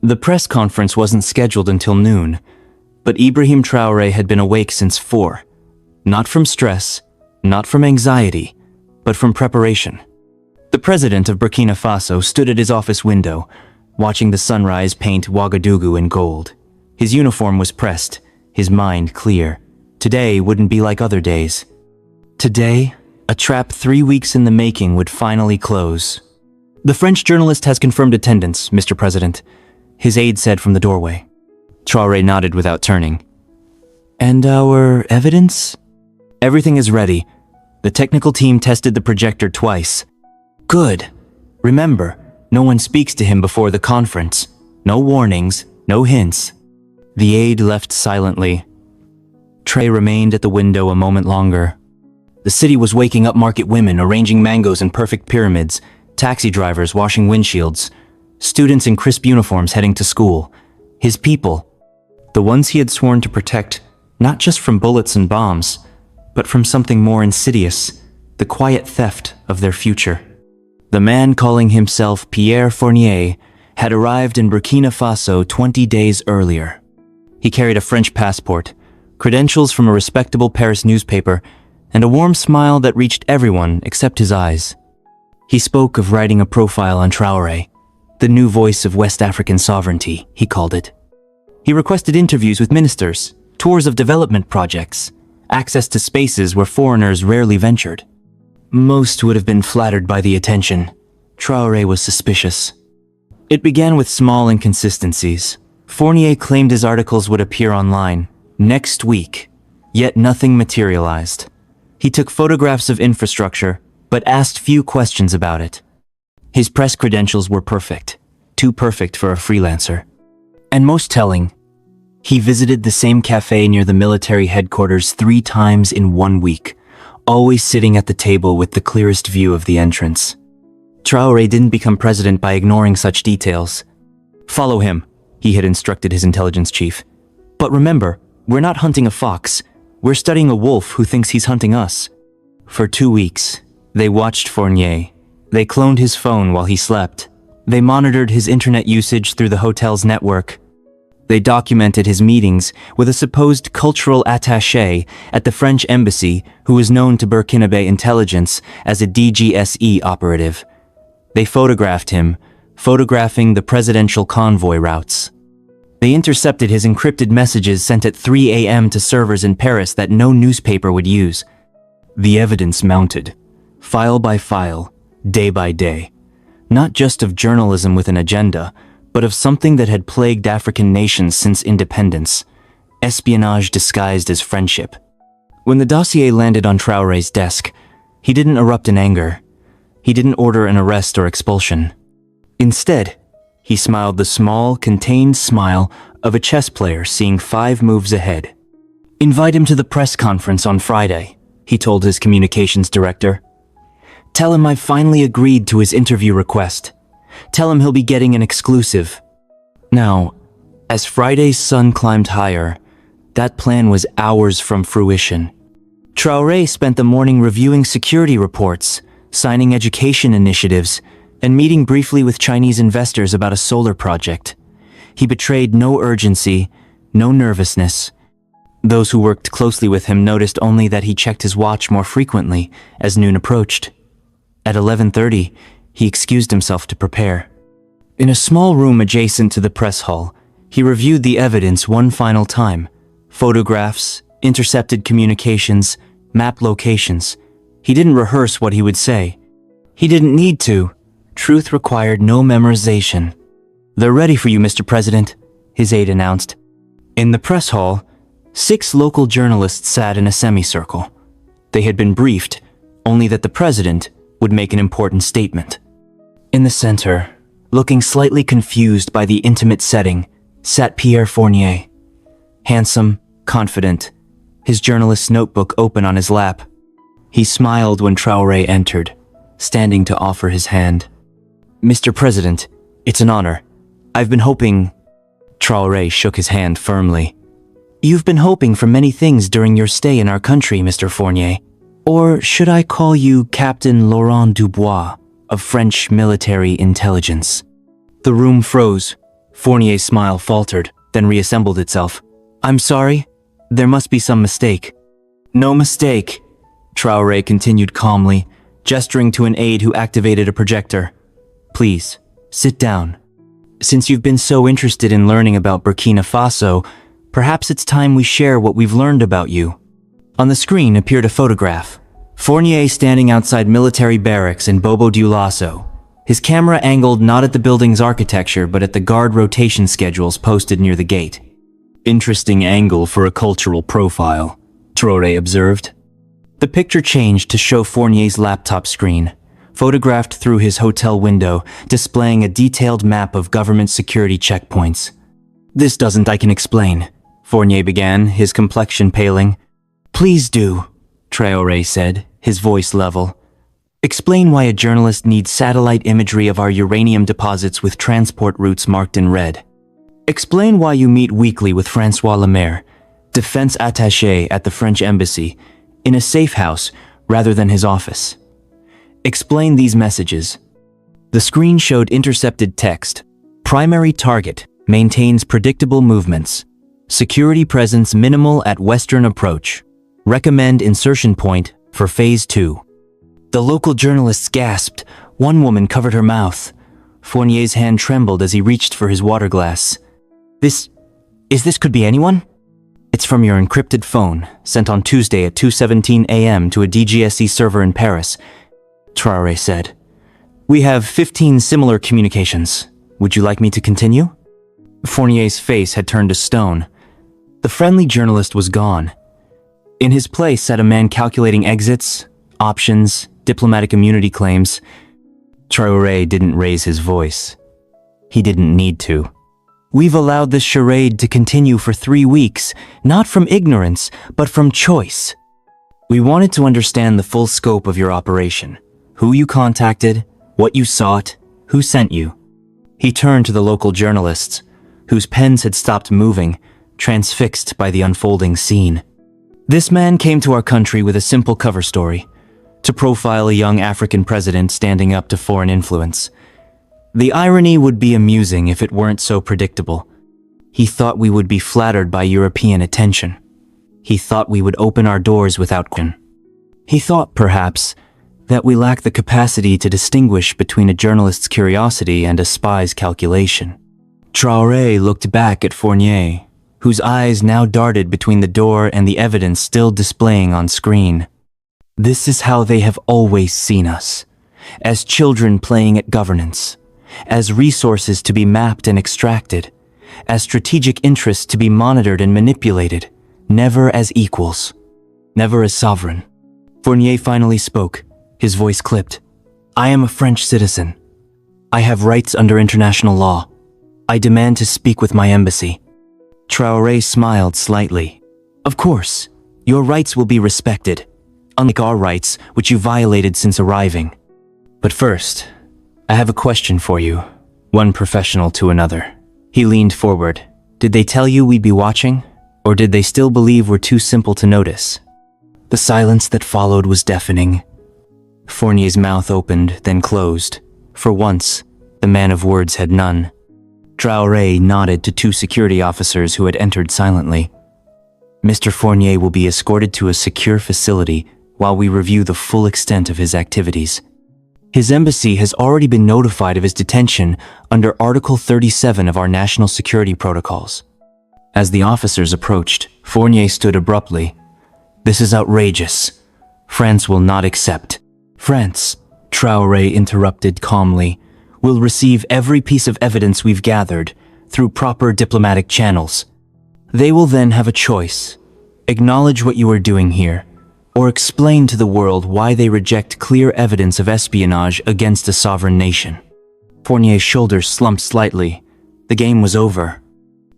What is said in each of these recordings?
The press conference wasn't scheduled until noon, but Ibrahim Traoré had been awake since 4. Not from stress, not from anxiety, but from preparation. The president of Burkina Faso stood at his office window, watching the sunrise paint Ouagadougou in gold. His uniform was pressed, his mind clear. Today wouldn't be like other days. Today, a trap 3 weeks in the making would finally close. "The French journalist has confirmed attendance, Mr. President," his aide said from the doorway. Traoré nodded without turning. "And our evidence?" "Everything is ready. The technical team tested the projector twice." "Good. Remember, no one speaks to him before the conference. No warnings, no hints." The aide left silently. Traoré remained at the window a moment longer. The city was waking up market women arranging mangoes in perfect pyramids, taxi drivers washing windshields, students in crisp uniforms heading to school. His people, the ones he had sworn to protect, not just from bullets and bombs, but from something more insidious, the quiet theft of their future. The man calling himself Pierre Fournier had arrived in Burkina Faso 20 days earlier. He carried a French passport, credentials from a respectable Paris newspaper, and a warm smile that reached everyone except his eyes. He spoke of writing a profile on Traoré, the new voice of West African sovereignty, he called it. He requested interviews with ministers, tours of development projects, access to spaces where foreigners rarely ventured. Most would have been flattered by the attention. Traoré was suspicious. It began with small inconsistencies. Fournier claimed his articles would appear online next week, yet nothing materialized. He took photographs of infrastructure, but asked few questions about it. His press credentials were perfect, too perfect for a freelancer. And most telling, he visited the same cafe near the military headquarters 3 times in 1 week, always sitting at the table with the clearest view of the entrance. Traoré didn't become president by ignoring such details. "Follow him," he had instructed his intelligence chief. "But remember, we're not hunting a fox. We're studying a wolf who thinks he's hunting us." For 2 weeks, they watched Fournier. They cloned his phone while he slept. They monitored his internet usage through the hotel's network. They documented his meetings with a supposed cultural attaché at the French embassy who was known to Burkinabe intelligence as a DGSE operative. They photographed him, photographing the presidential convoy routes. They intercepted his encrypted messages sent at 3 a.m. to servers in Paris that no newspaper would use. The evidence mounted, file by file, day by day, not just of journalism with an agenda, but of something that had plagued African nations since independence, espionage disguised as friendship. When the dossier landed on Traoré's desk, he didn't erupt in anger. He didn't order an arrest or expulsion. Instead, he smiled the small, contained smile of a chess player seeing 5 moves ahead. "Invite him to the press conference on Friday," he told his communications director. "Tell him I've finally agreed to his interview request. Tell him he'll be getting an exclusive." Now, as Friday's sun climbed higher, that plan was hours from fruition. Traoré spent the morning reviewing security reports, signing education initiatives, and meeting briefly with Chinese investors about a solar project. He betrayed no urgency, no nervousness. Those who worked closely with him noticed only that he checked his watch more frequently as noon approached. At 11:30, he excused himself to prepare. In a small room adjacent to the press hall, he reviewed the evidence one final time. Photographs, intercepted communications, map locations. He didn't rehearse what he would say. He didn't need to. Truth required no memorization. "They're ready for you, Mr. President," his aide announced. In the press hall, 6 local journalists sat in a semicircle. They had been briefed, only that the president would make an important statement. In the center, looking slightly confused by the intimate setting, sat Pierre Fournier. Handsome, confident, his journalist's notebook open on his lap. He smiled when Traoré entered, standing to offer his hand. "Mr. President, it's an honor. I've been hoping..." Traoré shook his hand firmly. "You've been hoping for many things during your stay in our country, Mr. Fournier. Or should I call you Captain Laurent Dubois of French military intelligence?" The room froze. Fournier's smile faltered, then reassembled itself. I'm sorry. There must be some mistake. No mistake, Traoré continued calmly, gesturing to an aide who activated a projector. Please, sit down. Since you've been so interested in learning about Burkina Faso, perhaps it's time we share what we've learned about you. On the screen appeared a photograph. Fournier standing outside military barracks in Bobo Dioulasso, his camera angled not at the building's architecture but at the guard rotation schedules posted near the gate. Interesting angle for a cultural profile, Traoré observed. The picture changed to show Fournier's laptop screen, photographed through his hotel window, displaying a detailed map of government security checkpoints. This doesn't I can explain, Fournier began, his complexion paling. Please do, Traoré said, his voice level. Explain why a journalist needs satellite imagery of our uranium deposits with transport routes marked in red. Explain why you meet weekly with François Lemaire, defense attaché at the French embassy, in a safe house rather than his office. Explain these messages. The screen showed intercepted text. Primary target, maintains predictable movements. Security presence minimal at western approach. Recommend insertion point for phase 2. The local journalists gasped. One woman covered her mouth. Fournier's hand trembled as he reached for his water glass. This could be anyone? It's from your encrypted phone, sent on Tuesday at 2:17 a.m. to a DGSE server in Paris, Traoré said. We have 15 similar communications. Would you like me to continue? Fournier's face had turned to stone. The friendly journalist was gone. In his place sat a man calculating exits, options, diplomatic immunity claims. Traoré didn't raise his voice. He didn't need to. We've allowed this charade to continue for 3 weeks, not from ignorance, but from choice. We wanted to understand the full scope of your operation, who you contacted, what you sought, who sent you. He turned to the local journalists, whose pens had stopped moving, transfixed by the unfolding scene. This man came to our country with a simple cover story, to profile a young African president standing up to foreign influence. The irony would be amusing if it weren't so predictable. He thought we would be flattered by European attention. He thought we would open our doors without question. He thought, perhaps, that we lack the capacity to distinguish between a journalist's curiosity and a spy's calculation. Traoré looked back at Fournier, whose eyes now darted between the door and the evidence still displaying on screen. This is how they have always seen us, as children playing at governance, as resources to be mapped and extracted, as strategic interests to be monitored and manipulated, never as equals, never as sovereign. Fournier finally spoke, his voice clipped. I am a French citizen. I have rights under international law. I demand to speak with my embassy. Traoré smiled slightly. Of course, your rights will be respected, unlike our rights, which you violated since arriving. But first, I have a question for you, one professional to another. He leaned forward. Did they tell you we'd be watching? Or did they still believe we're too simple to notice? The silence that followed was deafening. Fournier's mouth opened, then closed. For once, the man of words had none. Traoré nodded to 2 security officers who had entered silently. Mr. Fournier will be escorted to a secure facility while we review the full extent of his activities. His embassy has already been notified of his detention under Article 37 of our national security protocols. As the officers approached, Fournier stood abruptly. This is outrageous. France will not accept. France, Traoré interrupted calmly, will receive every piece of evidence we've gathered through proper diplomatic channels. They will then have a choice. Acknowledge what you are doing here, or explain to the world why they reject clear evidence of espionage against a sovereign nation. Fournier's shoulders slumped slightly. The game was over.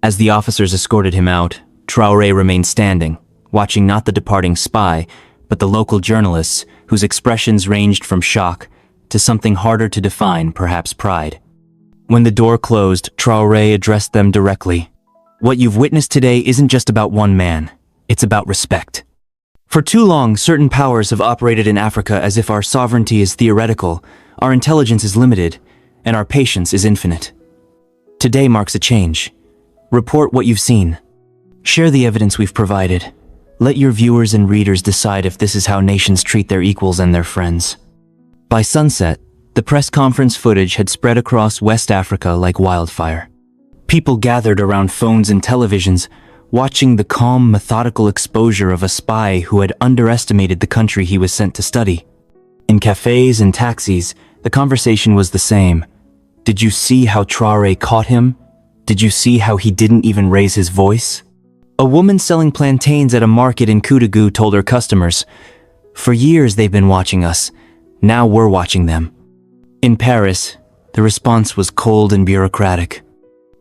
As the officers escorted him out, Traoré remained standing, watching not the departing spy, but the local journalists, whose expressions ranged from shock to something harder to define, perhaps pride. When the door closed, Traoré addressed them directly. What you've witnessed today isn't just about one man. It's about respect. For too long, certain powers have operated in Africa as if our sovereignty is theoretical, our intelligence is limited, and our patience is infinite. Today marks a change. Report what you've seen. Share the evidence we've provided. Let your viewers and readers decide if this is how nations treat their equals and their friends. By sunset, the press conference footage had spread across West Africa like wildfire. People gathered around phones and televisions, watching the calm, methodical exposure of a spy who had underestimated the country he was sent to study. In cafes and taxis, the conversation was the same. Did you see how Traoré caught him? Did you see how he didn't even raise his voice? A woman selling plantains at a market in Koudagou told her customers, "For years they've been watching us. Now we're watching them." In Paris, the response was cold and bureaucratic.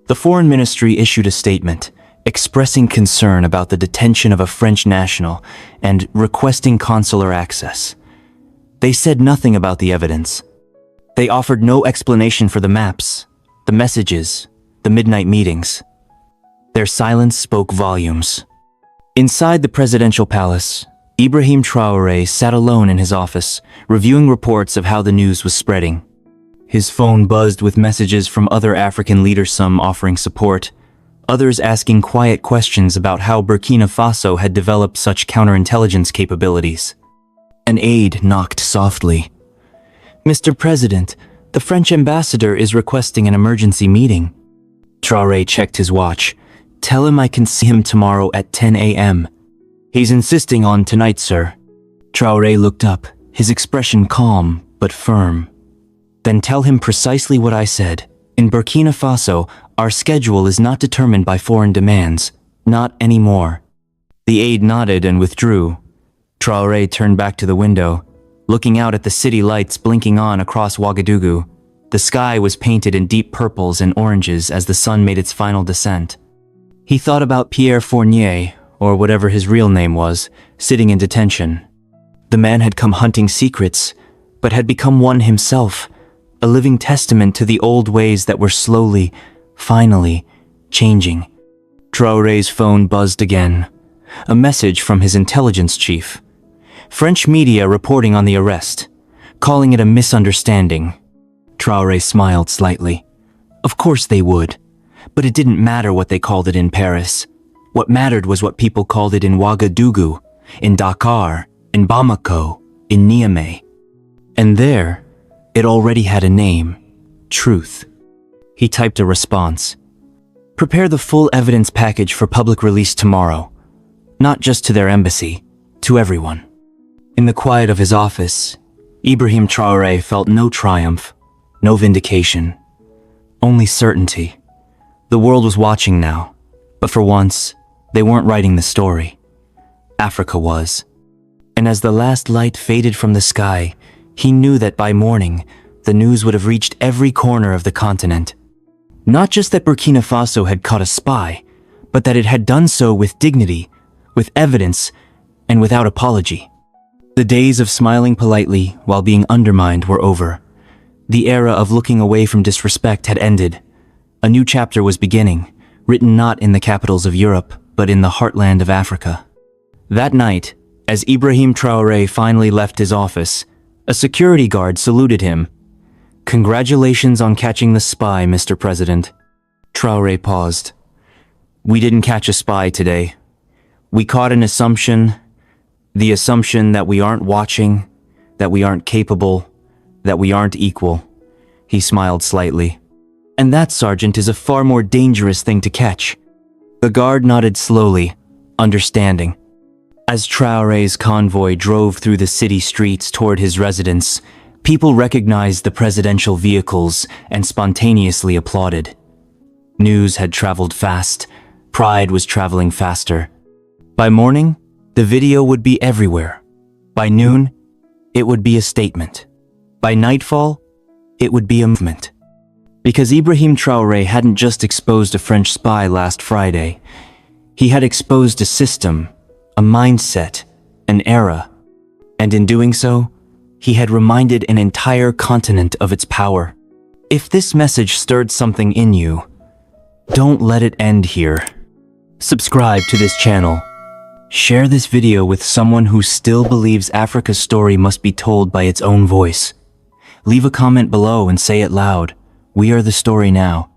The Foreign Ministry issued a statement, expressing concern about the detention of a French national and requesting consular access. They said nothing about the evidence. They offered no explanation for the maps, the messages, the midnight meetings. Their silence spoke volumes. Inside the presidential palace, Ibrahim Traoré sat alone in his office, reviewing reports of how the news was spreading. His phone buzzed with messages from other African leaders, some offering support, others asking quiet questions about how Burkina Faso had developed such counterintelligence capabilities. An aide knocked softly. "Mr. President, the French ambassador is requesting an emergency meeting." Traoré checked his watch. "Tell him I can see him tomorrow at 10 a.m. "He's insisting on tonight, sir." Traoré looked up, his expression calm but firm. "Then tell him precisely what I said. In Burkina Faso, our schedule is not determined by foreign demands. Not anymore." The aide nodded and withdrew. Traoré turned back to the window, looking out at the city lights blinking on across Ouagadougou. The sky was painted in deep purples and oranges as the sun made its final descent. He thought about Pierre Fournier, or whatever his real name was, sitting in detention. The man had come hunting secrets, but had become one himself, a living testament to the old ways that were slowly, finally, changing. Traoré's phone buzzed again. A message from his intelligence chief. French media reporting on the arrest, calling it a misunderstanding. Traoré smiled slightly. Of course they would, but it didn't matter what they called it in Paris. What mattered was what people called it in Ouagadougou, in Dakar, in Bamako, in Niamey. And there, it already had a name, truth. He typed a response. Prepare the full evidence package for public release tomorrow. Not just to their embassy, to everyone. In the quiet of his office, Ibrahim Traoré felt no triumph, no vindication, only certainty. The world was watching now, but for once, they weren't writing the story. Africa was. And as the last light faded from the sky, he knew that by morning, the news would have reached every corner of the continent. Not just that Burkina Faso had caught a spy, but that it had done so with dignity, with evidence, and without apology. The days of smiling politely while being undermined were over. The era of looking away from disrespect had ended. A new chapter was beginning, written not in the capitals of Europe, but in the heartland of Africa. That night, as Ibrahim Traoré finally left his office, a security guard saluted him. "Congratulations on catching the spy, Mr. President." Traoré paused. "We didn't catch a spy today. We caught an assumption, the assumption that we aren't watching, that we aren't capable, that we aren't equal." He smiled slightly. "And that, Sergeant, is a far more dangerous thing to catch." The guard nodded slowly, understanding. As Traoré's convoy drove through the city streets toward his residence, people recognized the presidential vehicles and spontaneously applauded. News had traveled fast. Pride was traveling faster. By morning, the video would be everywhere. By noon, it would be a statement. By nightfall, it would be a movement. Because Ibrahim Traoré hadn't just exposed a French spy last Friday. He had exposed a system, a mindset, an era. And in doing so, he had reminded an entire continent of its power. If this message stirred something in you, don't let it end here. Subscribe to this channel. Share this video with someone who still believes Africa's story must be told by its own voice. Leave a comment below and say it loud. We are the story now.